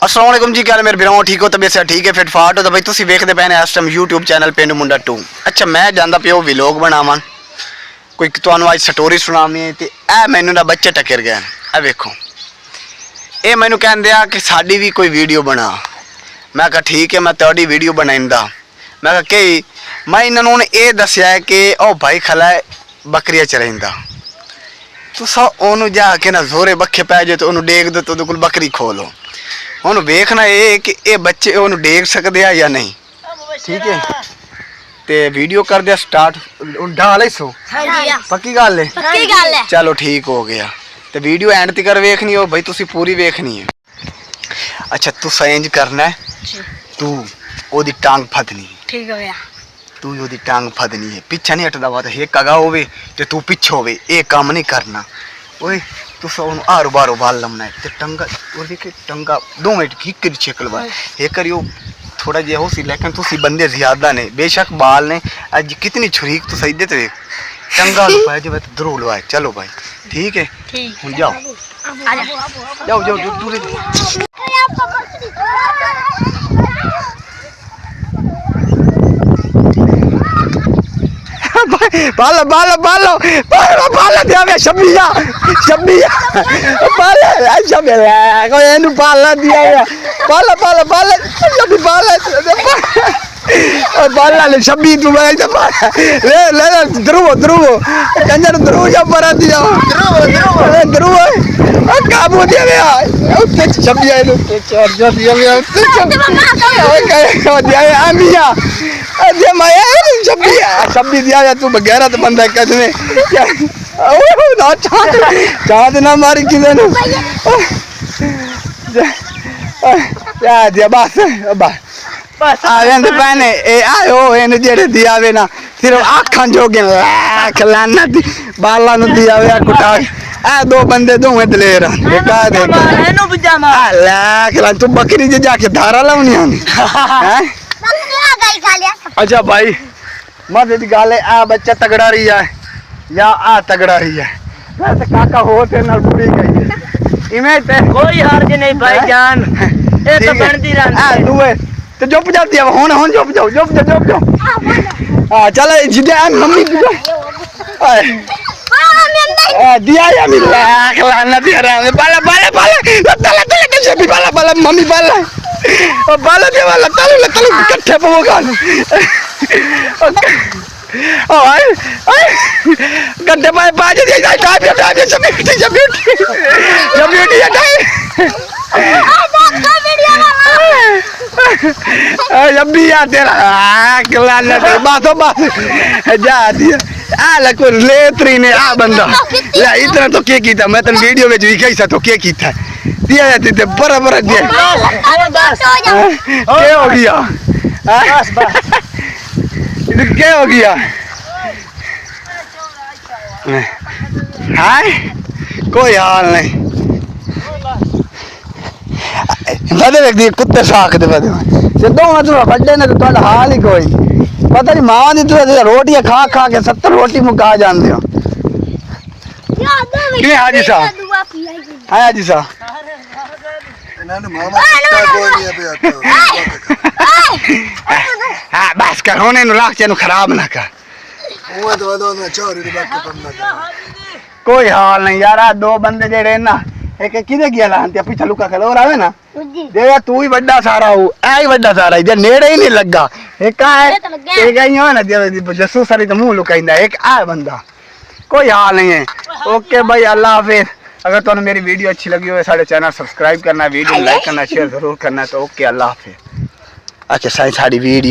अस्सलाम वालेकुम जी, क्या हाल मेरे भराओ, ठीक हो? तबीयत से ठीक है, फिट फाट हो? तो भाई तुम वेखते पे इस टाइम यूट्यूब चैनल पेंडू मुंडा 2। अच्छा, मैं जाता पे व्लॉग बनावन, कोई तुहानू अज स्टोरी सुनानी है। तो यह मैनू ना बच्चे टक्कर गए, ए वेखो, ये मैनू कहते हैं कि साड़ी भी कोई वीडियो बना। मैं कहा ठीक है, मैं तेरी वीडियो बनाईंदा। मैं कहा कि मैं इन्होंने ये दसिया है कि ओ भाई खला बकरियां चराइंदा, तुसा ओनू जाके ना जोरे बखे पै जाए तो उन्होंने डेग दो तो कोल बकरी खोलो। ਹੁਣ ਵੇਖਣਾ ਇਹ ਕਿ ਇਹ ਬੱਚੇ ਉਹਨੂੰ ਡੇਗ ਸਕਦੇ ਆ ਜਾਂ ਨਹੀਂ। ਠੀਕ ਹੈ, ਤੇ ਵੀਡੀਓ ਕਰਦੇ ਆ ਸਟਾਰਟ। ਢਾਲ ਇਸੋ ਪੱਕੀ ਗੱਲ ਹੈ, ਪੱਕੀ ਗੱਲ ਹੈ। ਚਲੋ ਠੀਕ ਹੋ ਗਿਆ, ਤੇ ਵੀਡੀਓ ਐਂਡ ਤੱਕ ਵੇਖਣੀ ਹੋ ਭਾਈ, ਤੁਸੀਂ ਪੂਰੀ ਵੇਖਣੀ ਹੈ। ਅੱਛਾ, ਤੂੰ ਇੰਜ ਕਰਨਾ ਹੈ, ਤੂੰ ਉਹਦੀ ਟਾਂਗ ਫੜਨੀ। ਠੀਕ ਹੋ ਗਿਆ, ਤੂੰ ਉਹਦੀ ਟਾਂਗ ਫੜਨੀ ਹੈ, ਪਿੱਛੇ ਨਹੀਂ ਹਟਦਾ ਵਾ। ਇਹ ਕਗਾ ਹੋਵੇ ਤੇ ਤੂੰ ਪਿੱਛੇ ਹੋਵੇ, ਇਹ ਕੰਮ ਨਹੀਂ ਕਰਨਾ। ਓਏ तुसा आरो बारो बाल लमना है, टंगा और देखे टंगा 2 मिनट की कर चेक लवा ये करियो थोड़ा जे हो सी, लेकिन तुसी बंदे ज्यादा ने, बेशक बाल ने आज कितनी छुरीक तो सही देते टंगा लुपाए जब दरो लवाए। चलो भाई ठीक है, हुन जाओ जाओ जाओ दूर बालो बालो बालो बालो बालो दिया शब्बिया शब्बिया बालो शब्बिया कोई एनु बाला दिया बालो बालो बालो शब्बी बालो बाला ले शब्बी तू भाई ले ले ध्रुव ध्रुव कंजर ध्रुव जा पर दिया ध्रुव ध्रुव काबू दिया वे शब्बिया नु चोर जो दिया वे दिया आमिया अरे माया शब्बिया शब्बी दिया तू बगैर तो बंदा कसने ना चाँद ना मारी किसी ने क्या दिया बस बस आ गए पहने ए आयो इन जेड़े दिया वे ना सिर्फ आखा जोगे लाख लाना दी बाला नु दिया वे कुटा आ 2 बंदे दोवें दलेर देखा देख एनु पजामा लाख लान तू बकरी जे जाके धारा लावनी है। अच्छा भाई मत गल है, आ बच्चा तगड़ा रही है या आ तगड़ा रही है। वैसे काका हो ते ना पूरी गई इमे ते कोई हार नहीं भाईजान, ए तो बनती रहती है। हां दुए तो चुप जाती है, हुन हुन चुप जाओ चुप जाओ चुप जाओ। हां चल जिदे मम्मी ए दिया या मिला खलाना दिया रे बाला बाला बाला तला तला से भी बाला बाला मम्मी बाला ओ बाला दे वाला तलू तलू इकट्ठे पवोगा ओ आई गड्ढे में बाज दे जाए टाइप सब ब्यूटी हटाए जब भी आ तेरा खलाना दे बातों बात जा दिया आ को लेतरी ने आ बंदा ला इतना तो क्या कीता, मैं तन वीडियो में भी कैसा तो क्या कीता दिया जाते बराबर दिया। क्या हो गया बस बस क्या हो गया हाय कोई हाल नहीं बदे देख दिए कुत्ते साख दे बदे सिद्धो मतलब बड़े ने तो हाल ही कोई पता नहीं मां दी तो रोटियां खा खा के 70 रोटी मुका जानते हो। किने हाजी साहब हां हाजी साहब हां बस कर होने नु लाख चनु खराब ना कर कोई हाल नहीं यार। 2 बंदे जेड़े ना एक किने गया लांते पीछे लुका के और आवे ना दे तू ही बड़ा सारा हो ए ही बड़ा सारा इधर नेड़े ही नहीं लगा एक है एक ही हो ना जस्सू सारी तो मुंह लुकाइंदा एक आ बंदा। कोई हाल नहीं है। ओके भाई अल्लाह हाफिज। अगर तुम्हें मेरी वीडियो अच्छी लगी हो सारे चैनल सब्सक्राइब करना, वीडियो लाइक करना, शेयर जरूर करना। तो ओके अल्लाह हाफिज। अच्छा सारी वीडियो